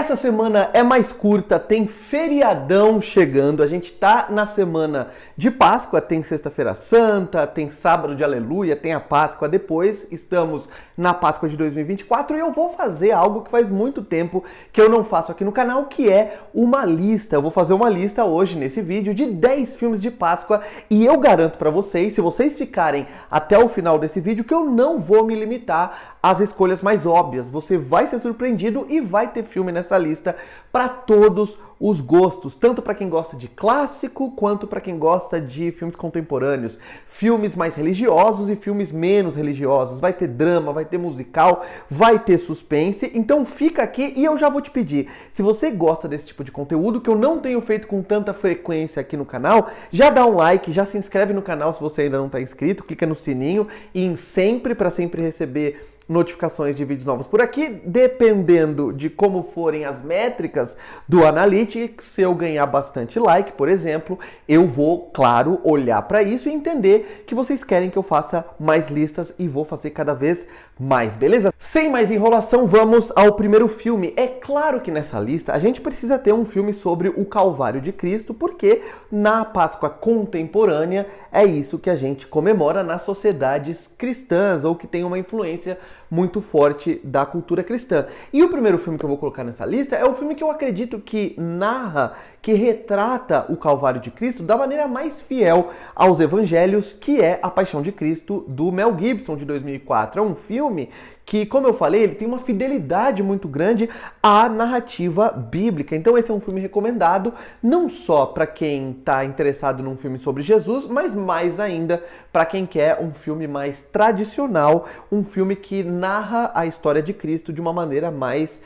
Essa semana é mais curta, tem feriadão chegando, a gente tá na semana de Páscoa, tem Sexta-feira Santa, tem Sábado de Aleluia, tem a Páscoa depois, estamos na Páscoa de 2024 e eu vou fazer algo que faz muito tempo que eu não faço aqui no canal, que é uma lista. Eu vou fazer uma lista hoje nesse vídeo de 10 filmes de Páscoa e eu garanto pra vocês, se vocês ficarem até o final desse vídeo, que eu não vou me limitar às escolhas mais óbvias. Você vai ser surpreendido e vai ter filme nessa lista para todos os gostos, tanto para quem gosta de clássico quanto para quem gosta de filmes contemporâneos, filmes mais religiosos e filmes menos religiosos. Vai ter drama, vai ter musical, vai ter suspense. Então fica aqui e eu já vou te pedir, se você gosta desse tipo de conteúdo que eu não tenho feito com tanta frequência aqui no canal, já dá um like, já se inscreve no canal se você ainda não está inscrito, clica no sininho e em sempre para sempre receber notificações de vídeos novos por aqui. Dependendo de como forem as métricas do Analytics, se eu ganhar bastante like, por exemplo, eu vou, claro, olhar para isso e entender que vocês querem que eu faça mais listas e vou fazer cada vez mais, beleza? Sem mais enrolação, vamos ao primeiro filme. É claro que nessa lista a gente precisa ter um filme sobre o Calvário de Cristo, porque na Páscoa contemporânea é isso que a gente comemora nas sociedades cristãs ou que tem uma influência muito forte da cultura cristã. E o primeiro filme que eu vou colocar nessa lista é o filme que eu acredito que narra, que retrata o Calvário de Cristo da maneira mais fiel aos evangelhos, que é A Paixão de Cristo, do Mel Gibson, de 2004. É um filme que, como eu falei, ele tem uma fidelidade muito grande à narrativa bíblica. Então esse é um filme recomendado não só para quem está interessado num filme sobre Jesus, mas mais ainda para quem quer um filme mais tradicional, um filme que narra a história de Cristo de uma maneira mais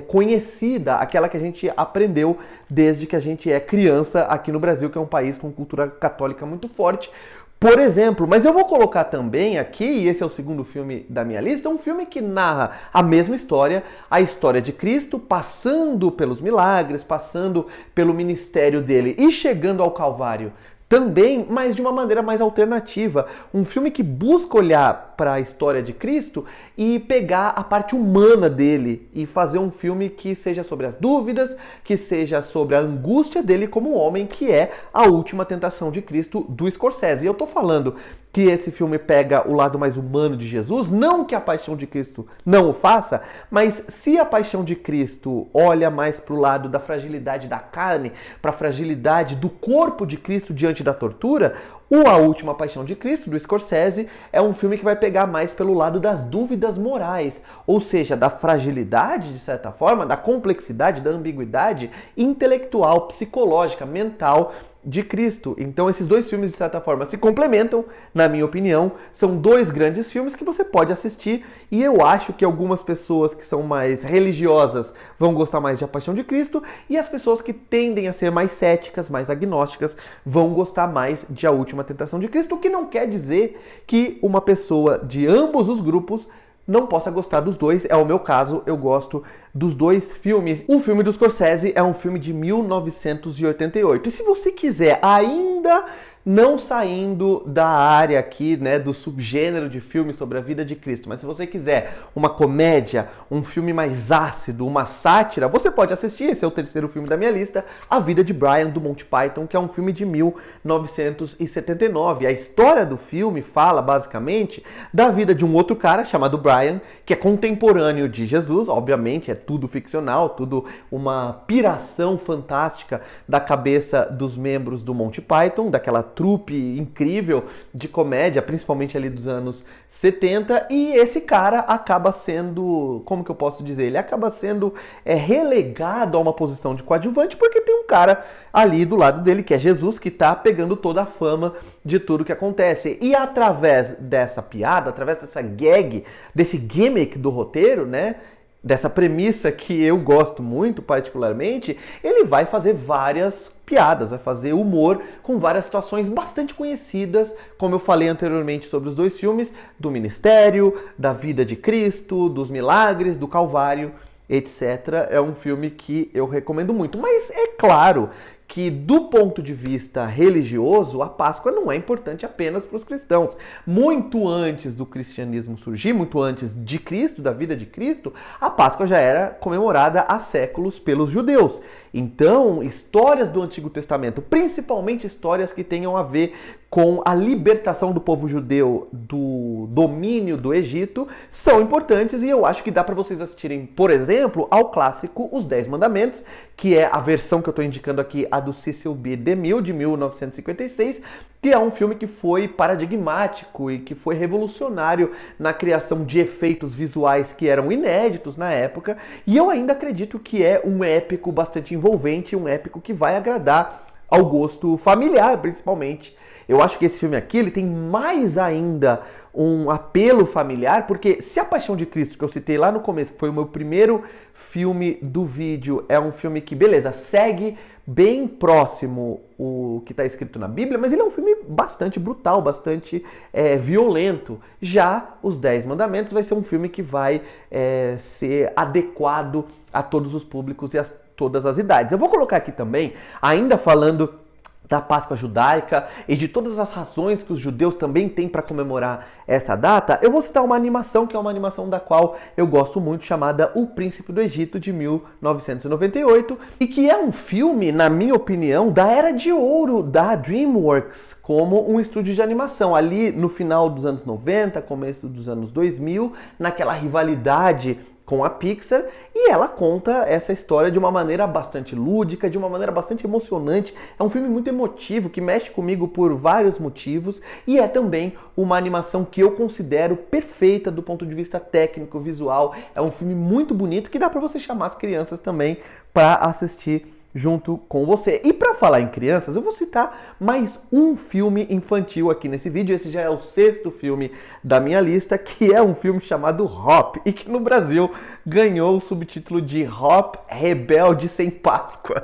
conhecida, aquela que a gente aprendeu desde que a gente é criança aqui no Brasil, que é um país com cultura católica muito forte, por exemplo. Mas eu vou colocar também aqui, e esse é o segundo filme da minha lista, um filme que narra a mesma história, a história de Cristo, passando pelos milagres, passando pelo ministério dele e chegando ao Calvário também, mas de uma maneira mais alternativa. Um filme que busca olhar para a história de Cristo e pegar a parte humana dele e fazer um filme que seja sobre as dúvidas, que seja sobre a angústia dele como homem, que é A Última Tentação de Cristo, do Scorsese. E eu tô falando que esse filme pega o lado mais humano de Jesus, não que A Paixão de Cristo não o faça, mas se A Paixão de Cristo olha mais para o lado da fragilidade da carne, para a fragilidade do corpo de Cristo diante da tortura, A Última Paixão de Cristo, do Scorsese, é um filme que vai pegar mais pelo lado das dúvidas morais, ou seja, da fragilidade, de certa forma, da complexidade, da ambiguidade intelectual, psicológica, mental de Cristo. Então esses dois filmes, de certa forma, se complementam, na minha opinião. São dois grandes filmes que você pode assistir e eu acho que algumas pessoas que são mais religiosas vão gostar mais de A Paixão de Cristo e as pessoas que tendem a ser mais céticas, mais agnósticas, vão gostar mais de A Última Tentação de Cristo, o que não quer dizer que uma pessoa de ambos os grupos não possa gostar dos dois. É o meu caso, eu gosto dos dois filmes. O filme do Scorsese é um filme de 1988. E se você quiser, ainda não saindo da área aqui, né, do subgênero de filmes sobre a vida de Cristo, mas se você quiser uma comédia, um filme mais ácido, uma sátira, você pode assistir, esse é o terceiro filme da minha lista, A Vida de Brian, do Monty Python, que é um filme de 1979. A história do filme fala, basicamente, da vida de um outro cara chamado Brian, que é contemporâneo de Jesus, obviamente, é tudo ficcional, tudo uma piração fantástica da cabeça dos membros do Monty Python, daquela trupe incrível de comédia, principalmente ali dos anos 70, e esse cara acaba sendo, como que eu posso dizer, ele acaba sendo relegado a uma posição de coadjuvante, porque tem um cara ali do lado dele, que é Jesus, que tá pegando toda a fama de tudo que acontece. E através dessa piada, através dessa gag, desse gimmick do roteiro, né, dessa premissa que eu gosto muito particularmente, ele vai fazer várias piadas, vai fazer humor com várias situações bastante conhecidas, como eu falei anteriormente sobre os dois filmes, do ministério, da vida de Cristo, dos milagres, do Calvário, etc. É um filme que eu recomendo muito. Mas é claro que, do ponto de vista religioso, a Páscoa não é importante apenas para os cristãos. Muito antes do cristianismo surgir, muito antes de Cristo, da vida de Cristo, a Páscoa já era comemorada há séculos pelos judeus. Então, histórias do Antigo Testamento, principalmente histórias que tenham a ver com a libertação do povo judeu do domínio do Egito, são importantes, e eu acho que dá para vocês assistirem, por exemplo, ao clássico Os 10 Mandamentos, que é a versão que eu estou indicando aqui, a do Cecil B. DeMille, de 1956, que é um filme que foi paradigmático e que foi revolucionário na criação de efeitos visuais que eram inéditos na época, e eu ainda acredito que é um épico bastante envolvente, um épico que vai agradar ao gosto familiar, principalmente. Eu acho que esse filme aqui, ele tem mais ainda um apelo familiar, porque se A Paixão de Cristo, que eu citei lá no começo, que foi o meu primeiro filme do vídeo, é um filme que, beleza, segue bem próximo o que está escrito na Bíblia, mas ele é um filme bastante brutal, bastante violento. Já Os 10 Mandamentos vai ser um filme que vai ser adequado a todos os públicos e a todas as idades. Eu vou colocar aqui também, ainda falando da Páscoa judaica e de todas as razões que os judeus também têm para comemorar essa data, eu vou citar uma animação, que é uma animação da qual eu gosto muito, chamada O Príncipe do Egito, de 1998, e que é um filme, na minha opinião, da era de ouro da DreamWorks como um estúdio de animação. Ali no final dos anos 90, começo dos anos 2000, naquela rivalidade com a Pixar, e ela conta essa história de uma maneira bastante lúdica, de uma maneira bastante emocionante. É um filme muito emotivo, que mexe comigo por vários motivos, e é também uma animação que eu considero perfeita do ponto de vista técnico, visual. É um filme muito bonito que dá para você chamar as crianças também para assistir junto com você. E para falar em crianças, eu vou citar mais um filme infantil aqui nesse vídeo. Esse já é o 6º filme da minha lista, que é um filme chamado Hop, e que no Brasil ganhou o subtítulo de Hop, Rebelde Sem Páscoa.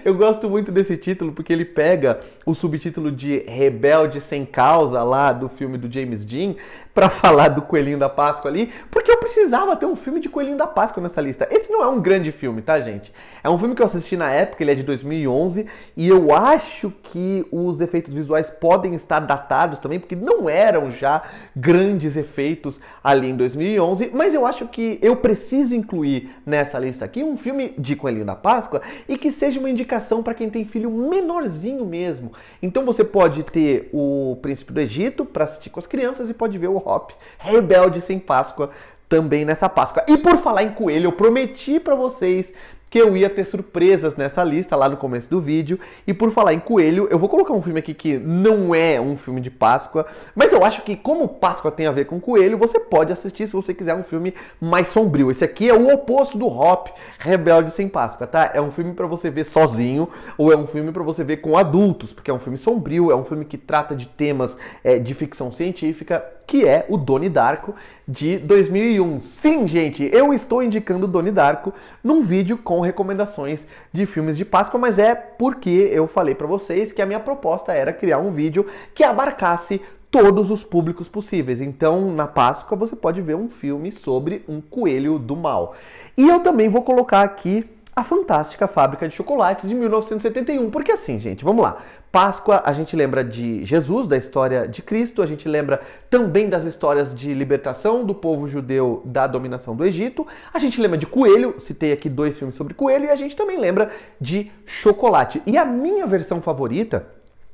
Eu gosto muito desse título porque ele pega o subtítulo de Rebelde Sem Causa lá do filme do James Dean para falar do Coelhinho da Páscoa ali, porque eu precisava ter um filme de Coelhinho da Páscoa nessa lista. Esse não é um grande filme, tá, gente? É um filme que eu assisti na época, ele é de 2011, e eu acho que os efeitos visuais podem estar datados também, porque não eram já grandes efeitos ali em 2011, mas eu acho que eu preciso incluir nessa lista aqui um filme de Coelhinho da Páscoa e que seja uma indicação para quem tem filho menorzinho mesmo. Então você pode ter o Príncipe do Egito para assistir com as crianças e pode ver o Hop, Rebelde Sem Páscoa, também nessa Páscoa. E por falar em coelho, eu prometi para vocês que eu ia ter surpresas nessa lista lá no começo do vídeo. E por falar em coelho, eu vou colocar um filme aqui que não é um filme de Páscoa, mas eu acho que como Páscoa tem a ver com coelho, você pode assistir se você quiser um filme mais sombrio. Esse aqui é o oposto do Hop, Rebelde Sem Páscoa, tá? É um filme para você ver sozinho, ou é um filme para você ver com adultos, porque é um filme sombrio, é um filme que trata de temas de ficção científica, que é o Donnie Darko, de 2001. Sim, gente, eu estou indicando Donnie Darko num vídeo com recomendações de filmes de Páscoa, mas é porque eu falei para vocês que a minha proposta era criar um vídeo que abarcasse todos os públicos possíveis. Então, na Páscoa, você pode ver um filme sobre um coelho do mal. E eu também vou colocar aqui A Fantástica Fábrica de Chocolates, de 1971. Porque assim, gente, vamos lá. Páscoa, a gente lembra de Jesus, da história de Cristo, a gente lembra também das histórias de libertação do povo judeu da dominação do Egito, a gente lembra de coelho, citei aqui 2 filmes sobre coelho, e a gente também lembra de chocolate. E a minha versão favorita,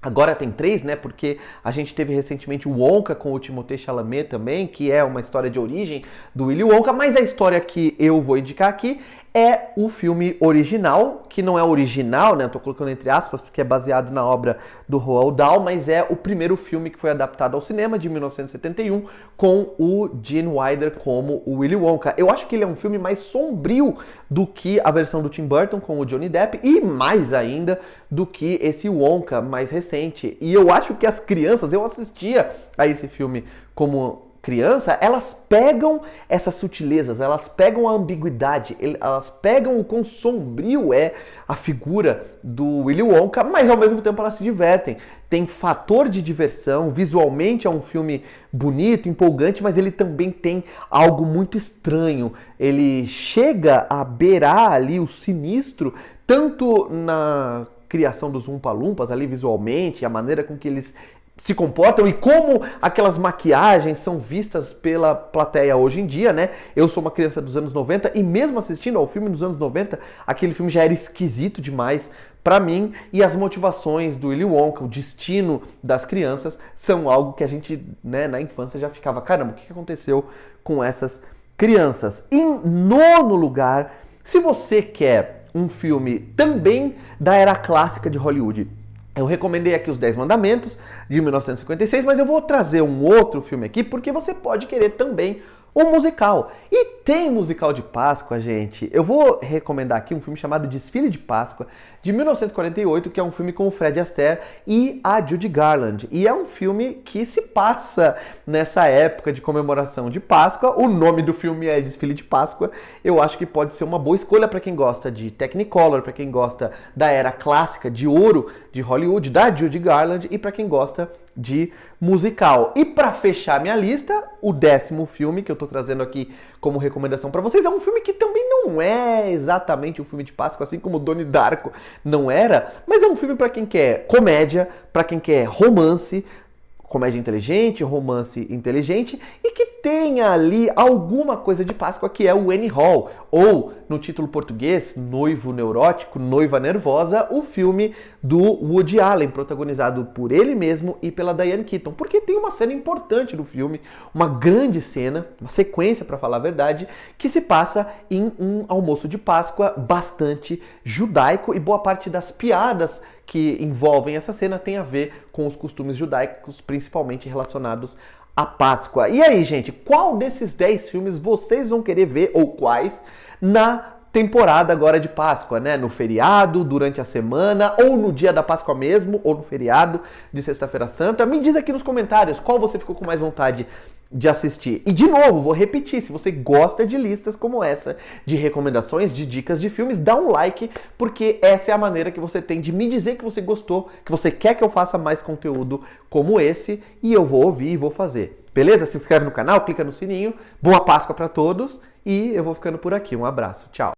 agora tem 3, né? Porque a gente teve recentemente o Wonka com o Timothée Chalamet também, que é uma história de origem do Willy Wonka, mas a história que eu vou indicar aqui é o filme original, que não é original, né? Eu tô colocando entre aspas, porque é baseado na obra do Roald Dahl, mas é o primeiro filme que foi adaptado ao cinema, de 1971, com o Gene Wilder como o Willy Wonka. Eu acho que ele é um filme mais sombrio do que a versão do Tim Burton com o Johnny Depp, e mais ainda do que esse Wonka mais recente. E eu acho que as crianças, eu assistia a esse filme como criança, elas pegam essas sutilezas, elas pegam a ambiguidade, elas pegam o quão sombrio é a figura do Willy Wonka, mas ao mesmo tempo elas se divertem. Tem fator de diversão, visualmente é um filme bonito, empolgante, mas ele também tem algo muito estranho. Ele chega a beirar ali o sinistro, tanto na criação dos Oompa-Loompas ali visualmente, a maneira com que eles se comportam e como aquelas maquiagens são vistas pela plateia hoje em dia, né? Eu sou uma criança dos anos 90 e mesmo assistindo ao filme dos anos 90, aquele filme já era esquisito demais pra mim, e as motivações do Willy Wonka, o destino das crianças, são algo que a gente, né, na infância já ficava, caramba, o que aconteceu com essas crianças? Em nono lugar, se você quer um filme também da era clássica de Hollywood, eu recomendei aqui Os 10 Mandamentos, de 1956, mas eu vou trazer um outro filme aqui, porque você pode querer também um musical. E tem musical de Páscoa, gente. Eu vou recomendar aqui um filme chamado Desfile de Páscoa, de 1948, que é um filme com o Fred Astaire e a Judy Garland. E é um filme que se passa nessa época de comemoração de Páscoa. O nome do filme é Desfile de Páscoa. Eu acho que pode ser uma boa escolha para quem gosta de Technicolor, para quem gosta da era clássica de ouro de Hollywood, da Judy Garland, e para quem gosta de musical. E para fechar minha lista, o 10º filme que eu tô trazendo aqui como recomendação para vocês é um filme que também não é exatamente um filme de Páscoa, assim como Donnie Darko não era, mas é um filme para quem quer comédia, para quem quer romance, comédia inteligente, romance inteligente, e que tenha ali alguma coisa de Páscoa, que é o Annie Hall, ou no título português, Noivo Neurótico, Noiva Nervosa, o filme do Woody Allen, protagonizado por ele mesmo e pela Diane Keaton, porque tem uma cena importante do filme, uma grande cena, uma sequência, para falar a verdade, que se passa em um almoço de Páscoa bastante judaico, e boa parte das piadas que envolvem essa cena tem a ver com os costumes judaicos, principalmente relacionados à Páscoa. E aí, gente, qual desses 10 filmes vocês vão querer ver, ou quais, na temporada agora de Páscoa, né? No feriado, durante a semana, ou no dia da Páscoa mesmo, ou no feriado de Sexta-feira Santa? Me diz aqui nos comentários qual você ficou com mais vontade de assistir. E de novo, vou repetir, se você gosta de listas como essa, de recomendações, de dicas de filmes, dá um like, porque essa é a maneira que você tem de me dizer que você gostou, que você quer que eu faça mais conteúdo como esse, e eu vou ouvir e vou fazer. Beleza? Se inscreve no canal, clica no sininho. Boa Páscoa para todos, e eu vou ficando por aqui. Um abraço. Tchau.